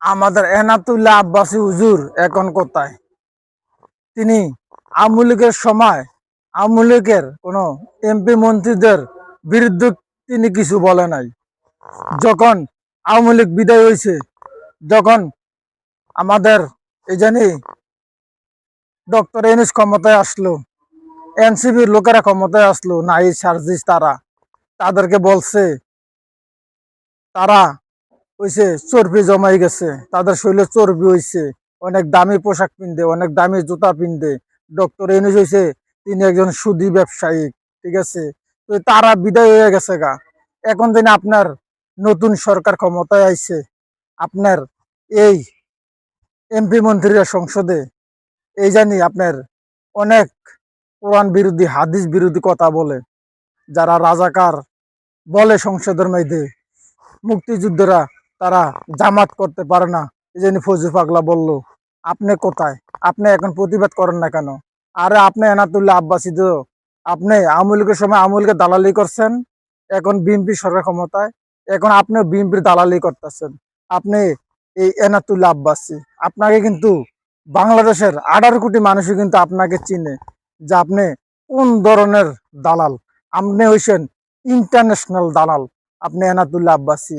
আমাদের এনাতুল্লাহ আব্বাসী হুজুর এখন কোথায়? তিনি আওয়ামী লীগের সময় আওয়ামী লীগের কোন এমপি মন্ত্রীদের বিরুদ্ধে তিনি কিছু বলে নাই। যখন আওয়ামী লীগ বিদায় হয়েছে, যখন আমাদের এই জানি ডক্টর ইউনূস ক্ষমতায় আসলো, এনসিপির লোকেরা ক্ষমতায় আসলো, নাই সার্জিস তাদেরকে বলছে তারা হইছে চর্বি জমাই গেছে, তাদের শরীরে চর্বি হইছে, অনেক দামি পোশাক পিনতে, অনেক দামি জুতা পিনতে। ডক্টর ইউনূস হইছে তিনি একজন সুদী ব্যবসায়ী, ঠিক আছে? তো তারা বিদায় হয়ে গেছে গা। এখন দিনে আপনার নতুন সরকার ক্ষমতায় আইছে, আপনার এই এমপি মন্ত্রীরা সংসদে এই জানি আপনার অনেক কোরআন বিরোধী হাদিস বিরোধী কথা বলে, যারা রাজাকার বলে সংসদের মধ্যে, মুক্তিযুদ্ধরা তারা জামাত করতে পারে না, এই জন্য ফজু পাগলা বলল। আপনি কোথায়? আপনি এখন প্রতিবাদ করেন না কেন? আরে আপনি এনাতুল্লাহ আব্বাসী তো, আপনি আওয়ামী লীগের সময় আওয়ামী লীগের দালালি করছেন, এখন বিএনপি সরকার ক্ষমতায়, এখন আপনি বিএনপির দালালি করতেছেন। আপনি এই এনাতুল্লাহ আব্বাসী, আপনাকে কিন্তু বাংলাদেশের 18 কোটি মানুষই কিন্তু আপনাকে চিনে যে আপনি কোন ধরনের দালাল। আপনি হইছেন ইন্টারন্যাশনাল দালাল, আপনি এনাতুল্লাহ আব্বাসী।